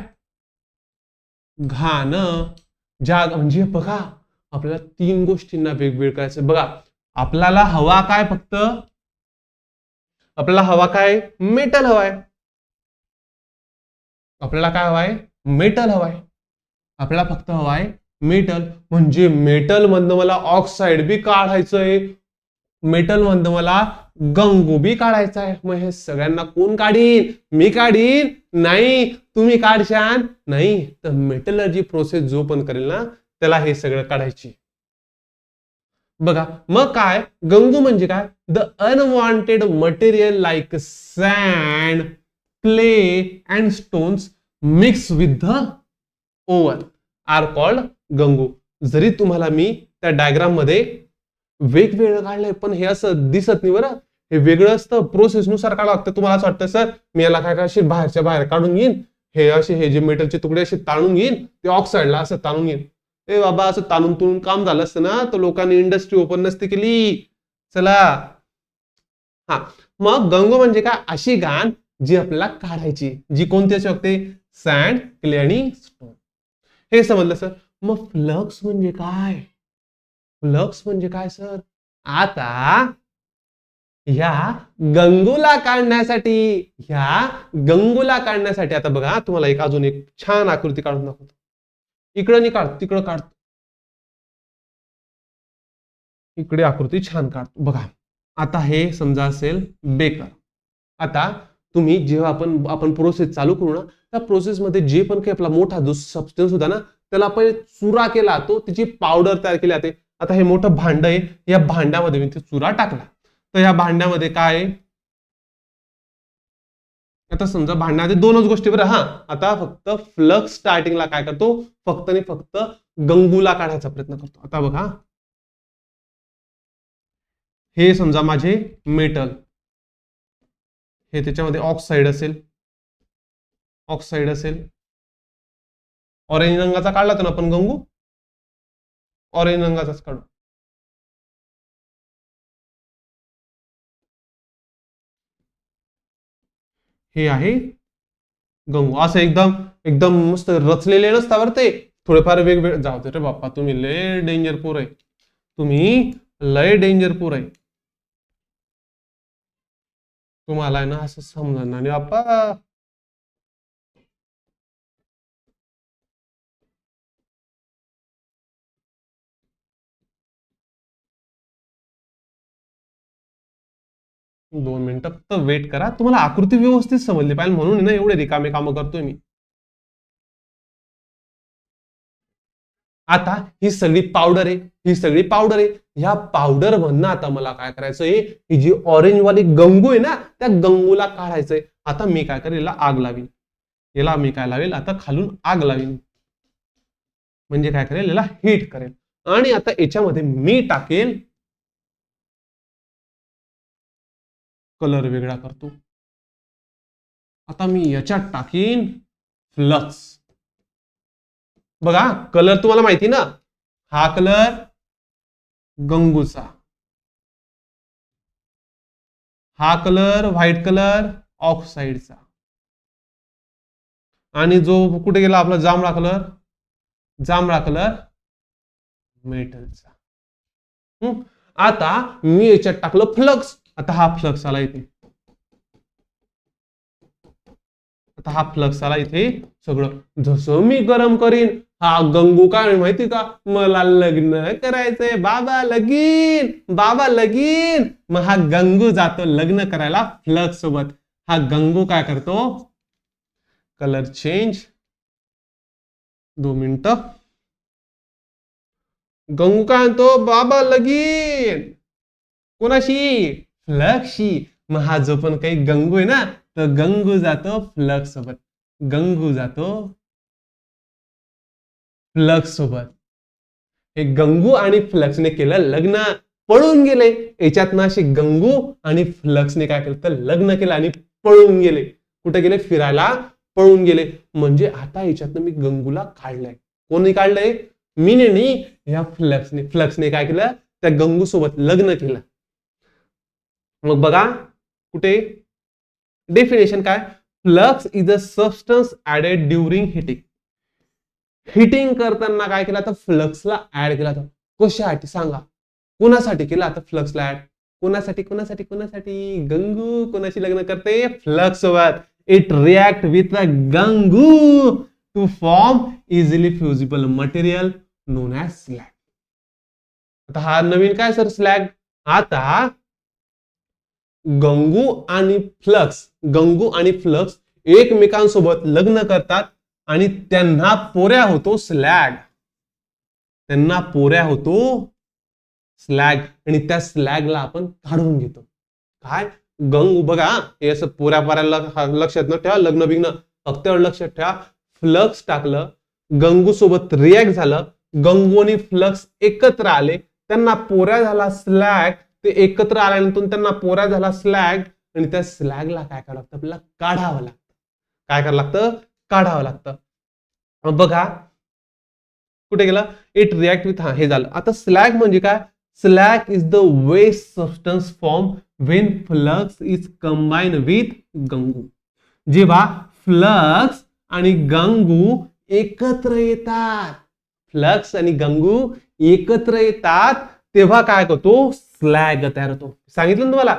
घाण. ज्या म्हणजे बघा आपल्याला तीन गोष्टींना वेगवेगळं करायचं. बघा आपल्याला हवा काय फक्त आपल्याला हवा काय मेटल हवाय. आपल्याला काय हवाय मेटल हवाय. आपल्याला फक्त हवाय मेटल. म्हणजे मेटल मधनं मला ऑक्साईड बी काढायचंय मेटल मधनं मला गंगू बी काढायचा आहे. मग हे सगळ्यांना कोण काढीन मी काढीन नाही तुम्ही काढशान नाही. तर मेटलर्जी प्रोसेस जो पण करेल ना त्याला हे सगळं काढायची. बघा मग काय गंगू म्हणजे काय the unwanted material like sand clay and stones mix with the ore are called gangue. जरी तुम्हाला मी त्या डायग्राम मध्ये वेगवेगळं काढलंय पण हे असं दिसत नाही बरं. हे वेगळं असतं प्रोसेस नुसार काढावं लागतं. तुम्हाला असं वाटतं सर मी याला काय काय बाहेरच्या बाहेर काढून घेईन हे असे हे जे मेटलचे तुकडे असे ताणून घेईन ते ऑक्साईडला असं ताणून घेईन. ए बाबा असं ताणून तुणून काम झालं असतं ना तर लोकांनी इंडस्ट्री ओपन नसती केली. चला हा मग गंगू म्हणजे काय अशी घाण जी आपल्याला काढायची जी कोणती असू शकते सँड क्ले आणि स्टोन. हे समजलं सर. मग फ्लक्स म्हणजे काय? फ्लक्स म्हणजे काय सर? आता ह्या गंगूला काढण्यासाठी आता बघा, तुम्हाला अजून एक छान आकृती काढून दाखवतो. इकडं नाही काढ, तिकडं काढ. इकडे आकृती छान काढतो बघा. आता हे समजा असेल बेकर. आता तुम्ही जेव्हा आपण प्रोसेस चालू करू ना, त्या प्रोसेसमध्ये जे पण काही आपला मोठा जो सबस्टन्स होता ना, त्याला आपण चुरा केला, तो त्याची पावडर तयार केली जाते. आता हे मोठं भांड आहे, या भांड्यामध्ये मी ते चुरा टाकला. तर या भांड्यामध्ये काय आहे? आता समजा भांडण्यामध्ये दोनच गोष्टी बरं. हा, आता फक्त फ्लक्स स्टार्टिंगला काय करतो? फक्त आणि फक्त गंगूला काढायचा प्रयत्न करतो. आता बघा, हे समजा माझे मेटल, हे त्याच्यामध्ये ऑक्साईड असेल. ऑरेंज रंगाचा काढला तर आपण गंगू, ऑरेंज रंगाचाच काढू. हे आहे गंगू. असं एकदम एकदम मस्त रचलेले नसता बरं ते, थोडेफार वेगवेगळे. जाऊ दे रे बाप्पा, तुम्ही लय डेंजर पोर आहे. तुम्हाला आहे ना असं समजणार नाही बाप्पा. दोन मिनिटं फक्त वेट करा. तुम्हाला आकृती व्यवस्थित समजली पाहिजे म्हणून ना एवढे रिकामे कामं करतोय मी. आता ही सगळी पावडर आहे. ह्या पावडर मधनं आता मला काय करायचंय? ही जी ऑरेंज वाली गंगू आहे ना, त्या गंगूला काढायचंय. आता मी काय करेल? याला आग लावीन. याला मी काय लावेल? आता खालून आग लावीन. म्हणजे काय करेल? याला हीट करेल. आणि आता याच्यामध्ये मी टाकेल कलर वेगळा करतो. आता मी याच्यात टाकीन फ्लक्स. बघा, कलर तुम्हाला माहिती ना, हा कलर गंगूचा, हा कलर व्हाईट कलर ऑक्साईडचा, आणि जो कुठे गेला आपला जांभळा कलर मेटलचा. आता मी याच्यात टाकलं फ्लक्स. आता हा फ्लक्स आला इथे. सगळं जसं मी गरम करीन, हा गंगू काय माहिती का? मला लग्न करायचंय बाबा, लगीन. मग हा गंगू जातो लग्न करायला फ्लक्स सोबत. हा गंगू काय करतो? Colour change. 2 मिनिटं. गंगू काय म्हणतो? बाबा लगीन. कोणाशी? फ्लक्सशी. मग हा जो पण काही गंगू आहे ना, तर गंगू जातो फ्लक्स सोबत. हे गंगू आणि फ्लक्सने केलं लग्न, पळून गेले. याच्यातनं अशी गंगू आणि फ्लक्सने काय केलं? तर लग्न केलं आणि पळून गेले. कुठे गेले? फिरायला पळून गेले. म्हणजे आता याच्यातनं मी गंगूला काढलंय. कोणी काढलंय? मीने नाही, या फ्लक्सने काय केलं? त्या गंगू सोबत लग्न केलं. मग बघा कुठे डेफिनेशन काय? Flux is a substance added during heating करताना काय केलं? तर फ्लक्सला ऍड केला. तर कशासाठी सांगा? कोणासाठी केला आता फ्लक्सला ऍड? कोणासाठी? गंगू कोणाशी लग्न करते? फ्लक्स सोबत. It react with a gangue to form easily fusible material known as slag. आता हा नवीन काय सर? स्लॅग. आता गंगू आणि फ्लक्स एकमेकांसोबत लग्न करतात आणि त्यांना पोऱ्या होतो स्लॅग. आणि त्या स्लॅगला आपण काढून घेतो. काय? गंगू बघा, हे असं पोऱ्या लक्षात न ठेवा, लग्न बिग्न फक्त लक्षात ठेवा. फ्लक्स टाकलं, गंगू सोबत रिॲक्ट झालं, गंगू आणि फ्लक्स एकत्र आले, त्यांना पोऱ्या झाला स्लॅग. ते एकत्र आल्यानंतर त्यांना पोऱ्या झाला स्लॅग. आणि त्या स्लॅगला काय करावं लागतं? आपल्याला काढावं लागतं. काय करावं लागतं? काढावं लागतं. बघा कुठे गेला? इट रिॲक्ट विथ, हे झालं. आता स्लॅग म्हणजे काय? Slag is the waste substance form when flux is combine with gangue. जेव्हा फ्लक्स आणि गंगू एकत्र येतात, फ्लक्स आणि गंगू एकत्र येतात, तेव्हा काय करतो, स्लॅग तयार होतो. सांगितलं ना तुम्हाला,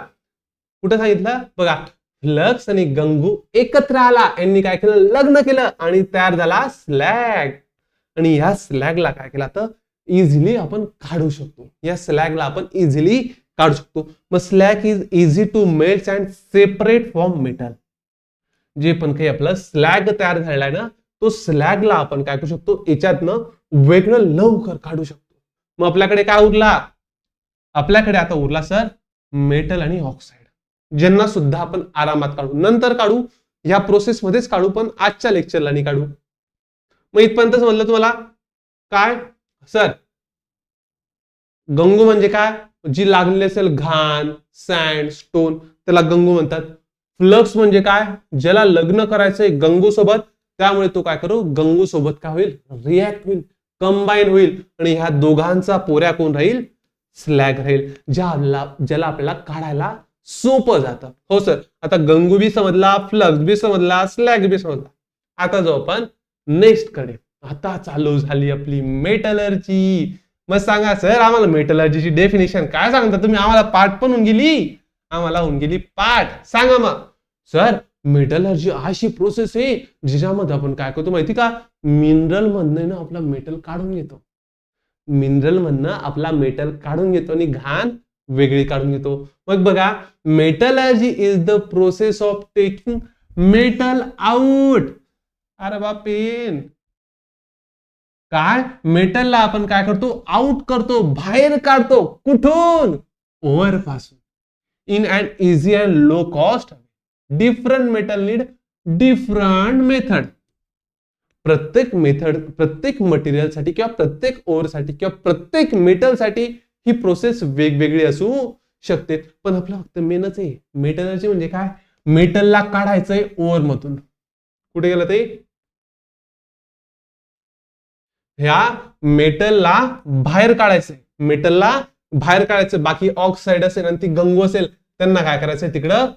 कुठं सांगितलं बघा, फ्लक्स आणि गंगू एकत्र आला, यांनी काय केलं, लग्न केलं आणि तयार झाला स्लॅग. आणि ह्या स्लॅगला काय केलं तर इझिली आपण काढू शकतो, या स्लॅगला आपण इझिली काढू शकतो. मग slag is easy to melt and separate from metal. जे पण काही आपलं स्लॅग तयार झालाय ना, तो स्लॅगला आपण काय करू शकतो, याच्यातनं वेगळं लवकर काढू शकतो. मग आपल्याकडे काय उरला, आपल्याकडे आता उरला सर मेटल आणि ऑक्साईड, ज्यांना सुद्धा आपण आरामात काढू, नंतर काढू, ह्या प्रोसेस मध्येच काढू, पण आजच्या लेक्चरला नाही काढू. मग इथपर्यंत समजलं तुम्हाला काय सर, गंगू म्हणजे काय, जी लागलेली असेल घाण, सँड, स्टोन, त्याला गंगू म्हणतात. फ्लक्स म्हणजे काय, ज्याला लग्न करायचंय गंगू सोबत, त्यामुळे तो काय करू, गंगू सोबत काय होईल, रिॲक्ट होईल, कंबाईन होईल, आणि ह्या दोघांचा पोऱ्या कोण राहील, स्लॅग राहील, ज्याला आपल्याला काढायला सोपं जातं. हो सर, आता गंगू बी समजला, फ्लक्स बी समजला, स्लॅग बी समजला. आता जाऊ आपण नेक्स्ट कडे. आता चालू झाली आपली मेटलर्जी. मग सांगा सर, आम्हाला मेटलर्जीची डेफिनेशन काय सांगता तुम्ही, आम्हाला पाठ पण होऊन गेली, आम्हाला होऊन गेली पाठ. सांगा मग सर, मेटलर्जी अशी प्रोसेस आहे ज्याच्यामध्ये आपण काय करतो माहिती का, मिनरल मधनं ना आपला मेटल काढून घेतो, मिनरल मधनं आपला मेटल काढून घेतो आणि घाण वेगळी काढून घेतो. मग बघा, metallurgy is the process of taking metal out. अरे बापेन, काय मेटलला आपण काय करतो, आउट करतो, बाहेर काढतो, कुठून, ओव्हर पासून, in and easy and low cost. Different metal need different method. प्रत्येक मेथड, प्रत्येक मटेरियलसाठी किंवा प्रत्येक ओरसाठी किंवा प्रत्येक मेटलसाठी ही प्रोसेस वेगवेगळी असू शकते. पण आपलं फक्त मेनच आहे मेटलर्जी म्हणजे काय, मेटलला काढायचंय ओर मधून. कुठे गेलं ते, ह्या मेटलला बाहेर काढायचंय, मेटलला बाहेर काढायचं. बाकी ऑक्साईड असेल आणि ती गंगू असेल, त्यांना काय करायचंय, तिकडं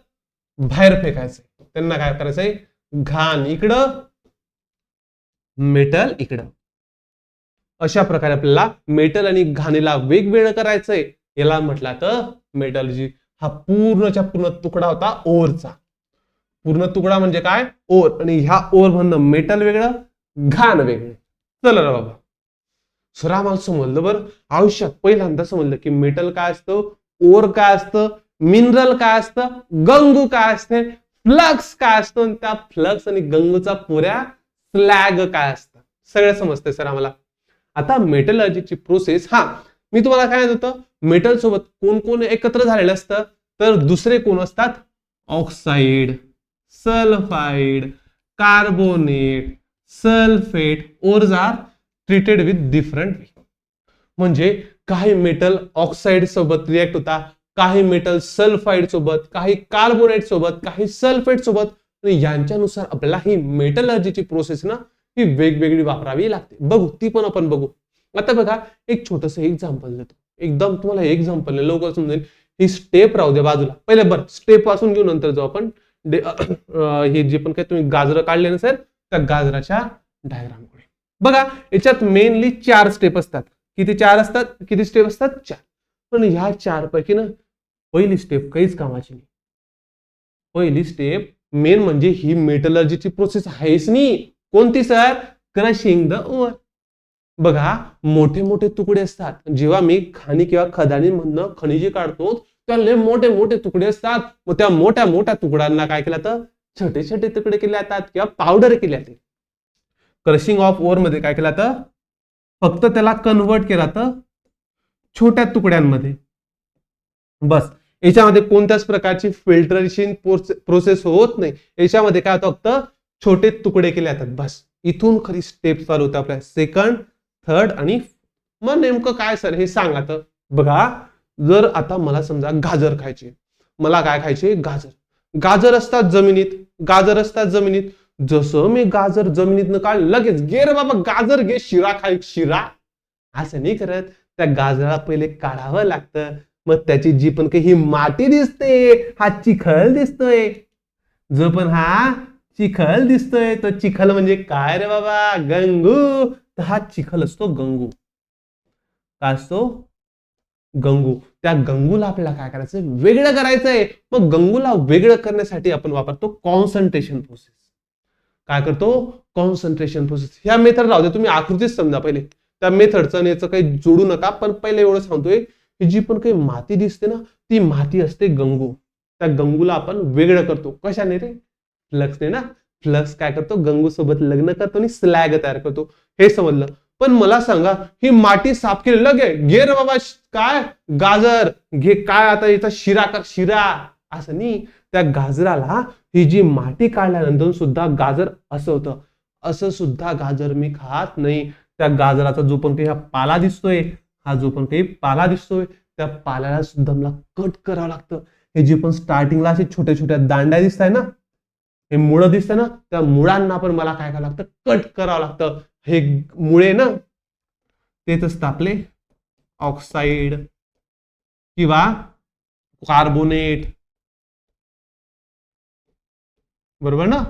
बाहेर फेकायचंय. त्यांना काय करायचंय, घाण इकडं, मेटल इकडं. अशा प्रकारे आपल्याला मेटल आणि घाणीला वेगवेगळं करायचंय. याला म्हटलं तर मेटलर्जी. हा पूर्णच्या पूर्ण तुकडा होता ओरचा. पूर्ण तुकडा म्हणजे काय, ओर. आणि ह्या ओर म्हणणं मेटल वेगळं, घाण वेगळं. चला रे बाबा, सर आम्हाला समजलं बरं, आयुष्यात पहिल्यांदा समजलं की मेटल काय असतं, ओर काय असतं, मिनरल काय असतं, गंगू काय असते, फ्लक्स काय असतो, आणि त्या फ्लक्स आणि गंगूचा पुऱ्या स्लॅग काय असतं, सगळं समजतंय सर आम्हाला. आता मेटलर्जीची प्रोसेस, हा मी तुम्हाला काय होतं, मेटल सोबत कोण कोण एकत्र झालेलं असतं, तर दुसरे कोण असतात, oxide, sulphide, carbonate, sulphate, ores are treated with different way. म्हणजे काही मेटल ऑक्साईड सोबत रिएक्ट होता, काही मेटल सल्फाइड सोबत, काही कार्बोनेट सोबत, काही सल्फेट सोबत. यांच्यानुसार आपल्याला ही मेटलर्जीची प्रोसेस ना ही वेगवेगळी वापरावी लागते. बघू, ती पण आपण बघू. आता बघा, एक छोटस एक्झाम्पल देतो, एकदम तुम्हाला एक्झाम्पल लवकर समजेल. ही स्टेप राहू दे बाजूला, पहिले बरं स्टेप पासून घेऊ, नंतर जाऊ आपण हे जे पण काही तुम्ही गाजर काढले ना सर, त्या गाजराच्या डायग्राम कडे. बघा, याच्यात मेनली 4 स्टेप असतात. किती 4 असतात, किती स्टेप असतात, 4. पण ह्या 4 पैकी ना पहिली स्टेप काहीच कामाची नाही. पहिली स्टेप मेन म्हणजे ही मेटलर्जीची प्रोसेस आहेच नाही. कोणती सर, क्रशिंग द ओर. बघा, मोठे मोठे तुकडे असतात. जेव्हा मी खाणी किंवा खदानीमधनं खनिजे काढतो, त्याला मोठे मोठे तुकडे असतात. मग त्या मोठ्या मोठ्या तुकड्यांना काय केलं तर छोटे छोटे तुकडे केले जातात किंवा पावडर केले जाते. क्रशिंग ऑफ ओर मध्ये काय केलं तर फक्त त्याला कन्वर्ट केला तर छोट्या तुकड्यांमध्ये. बस, याच्यामध्ये कोणत्याच प्रकारची फिल्टरेशन प्रोसेस होत नाही. याच्यामध्ये काय होतं, फक्त छोटे तुकडे केले जातात. बस, इथून खरी स्टेप चालू होते आपल्या सेकंड, थर्ड आणि. मग नेमकं काय सर हे सांगा तर. बघा, जर आता मला समजा गाजर खायचे, मला काय खायचे, गाजर. गाजर असतात जमिनीत, गाजर असतात जमिनीत. जसं मी गाजर जमिनीतनं काढ, लगेच घे रे बाबा गाजर घे, शिरा खाय शिरा, असं नाही करत. त्या गाजराला पहिले काढावं लागतं. मग त्याची जी पण काही ही माती दिसते, हा चिखल दिसतोय, जो पण हा चिखल दिसतोय. तो चिखल म्हणजे काय रे बाबा? गंगू. तर हा चिखल असतो गंगू. काय असतो? गंगू. त्या गंगूला आपल्याला काय करायचंय? वेगळं करायचंय. मग गंगूला वेगळं करण्यासाठी आपण वापरतो कॉन्सन्ट्रेशन प्रोसेस. काय करतो? Concentration process. ह्या मेथड राहू दे, तुम्ही आकृतीच समजा पहिले. त्या मेथडचं आणि याचं काही जोडू नका, पण पहिले एवढं सांगतोय की जी पण काही माती दिसते ना, ती माती असते गंगू. त्या गंगूला आपण वेगळं करतो. कशाने रे? फ्लक्सने ना. फ्लक्स काय करतो? गंगू सोबत लग्न करतो आणि स्लॅग तयार करतो. हे समजलं. पण मला सांगा, ही माती साफ केली लगे घे रे बाबा, काय गाजर घे, काय आता याचा शिरा कर, शिरा असं नाही. त्या गाजराला ही जी माती काढल्यानंतर सुद्धा गाजर असं होतं. असं सुद्धा गाजर मी खात नाही. त्या गाजराचा जो पण काही हा पाला दिसतोय, हा जो पण काही पाला दिसतोय, त्या पाल्याला सुद्धा मला कट करावं लागतं. हे जे पण स्टार्टिंगला असे छोट्या छोट्या दांड्या दिसत आहे ना, हे मुळं दिसतं ना, त्या मुळांना पण मला काय करावं लागतं? कट करावं लागतं. हे मुळे ना, तेच असतं आपले ऑक्साईड किंवा कार्बोनेट, बरोबर ना,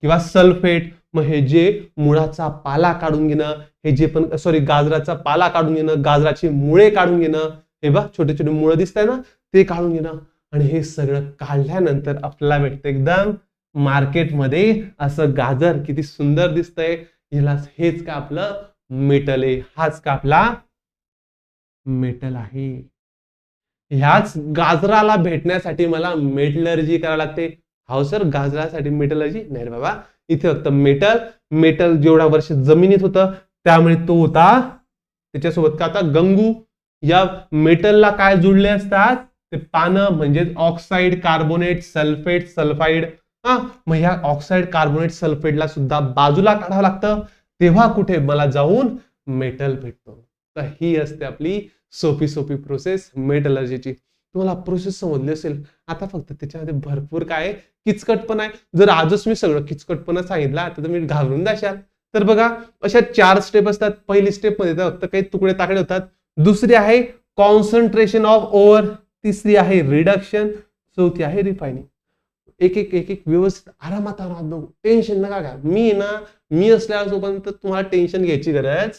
किंवा सल्फेट. मग हे जे मुळाचा पाला काढून घेणं, हे जे पण गाजराचा पाला काढून घेणं, गाजराची मुळे काढून घेणं, हे बघ छोटे छोटे मुळे दिसत आहे ना, ते काढून घेणं. आणि हे सगळं काढल्यानंतर आपल्याला भेटतं एकदम मार्केटमध्ये असं गाजर. किती सुंदर दिसतंय. याला हेच का आपलं मेटल आहे. हाच का आपला मेटल आहे. ह्याच गाजराला भेटण्यासाठी मला मेटलर्जी करावी लागते. हो सर, गाजरासाठी मेटलर्जी नाही रे बाबा. इथे फक्त मेटल. मेटल जेवढा वर्ष जमिनीत होतं त्यामुळे तो होता. त्याच्यासोबत का आता गंगू. या मेटलला काय जुळले असतात? ते पानं, म्हणजे ऑक्साईड, कार्बोनेट, सल्फेट, सल्फाईड. हा, मग ह्या ऑक्साईड, कार्बोनेट, सल्फेटला सुद्धा बाजूला काढावं लागतं. तेव्हा कुठे मला जाऊन मेटल भेटतो. तर ही असते आपली सोपी सोपी प्रोसेस मेटलर्जीची. तुम्हाला प्रोसेस समजली असेल. आता फक्त त्याच्यामध्ये भरपूर काय किचकटपण आहे. जर आजच मी सगळं किचकटपणा सांगितला तर तुम्ही घाबरून जाशाल. तर बघा, अशा 4 स्टेप असतात. पहिली स्टेप मध्ये फक्त काही तुकडे ताकडे होतात. दुसरी आहे कॉन्सन्ट्रेशन ऑफ ओव्हर. तिसरी आहे रिडक्शन. चौथी आहे रिफायनिंग. एक एक एक एक व्यवस्थित आरामात बघू. टेन्शन नका घ्या. मी असल्यावर जोपर्यंत तुम्हाला टेन्शन घ्यायची गरज.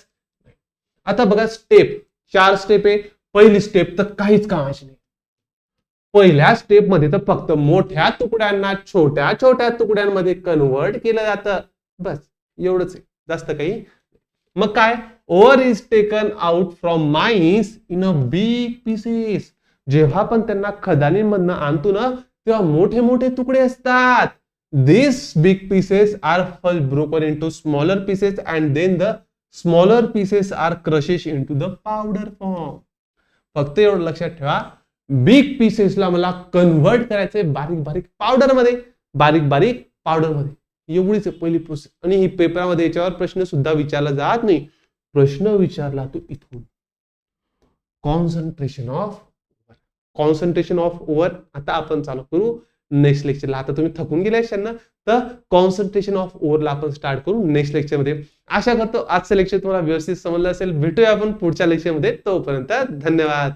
आता बघा, स्टेप 4 स्टेप आहे. पहिली स्टेप तर काहीच कामाची नाही. पहिल्या स्टेप मध्ये तर फक्त मोठ्या तुकड्यांना छोट्या छोट्या तुकड्यांमध्ये कन्वर्ट केलं जातं. बस एवढंच आहे, जास्त काही. मग काय? Over is taken out from mines in a big pieces. जेव्हा पण त्यांना खदानींमधनं आणतो ना, तेव्हा मोठे मोठे तुकडे असतात. This big pieces are first broken into smaller pieces and then the smaller pieces are crushes into the powder form. फक्त एवढं लक्षात ठेवा, बिग पीसेसला मला कन्व्हर्ट करायचंय बारीक बारीक पावडर मध्ये. बारीक बारीक पावडर मध्ये. एवढीच आहे पहिली प्रोसेस. आणि ही पेपरामध्ये याच्यावर प्रश्न सुद्धा विचारला जात नाही. प्रश्न विचारला तो इथून, कॉन्सन्ट्रेशन ऑफ ओव्हर. आता आपण चालू करू नेक्स्ट लेक्चरला. आता तुम्ही थकून गेले असाल ना, तर कॉन्सन्ट्रेशन ऑफ ओव्हरला आपण स्टार्ट करू नेक्स्ट लेक्चरमध्ये. आशा करतो आजचं लेक्चर तुम्हाला व्यवस्थित समजलं असेल. भेटूया आपण पुढच्या लेक्चरमध्ये. तोपर्यंत धन्यवाद.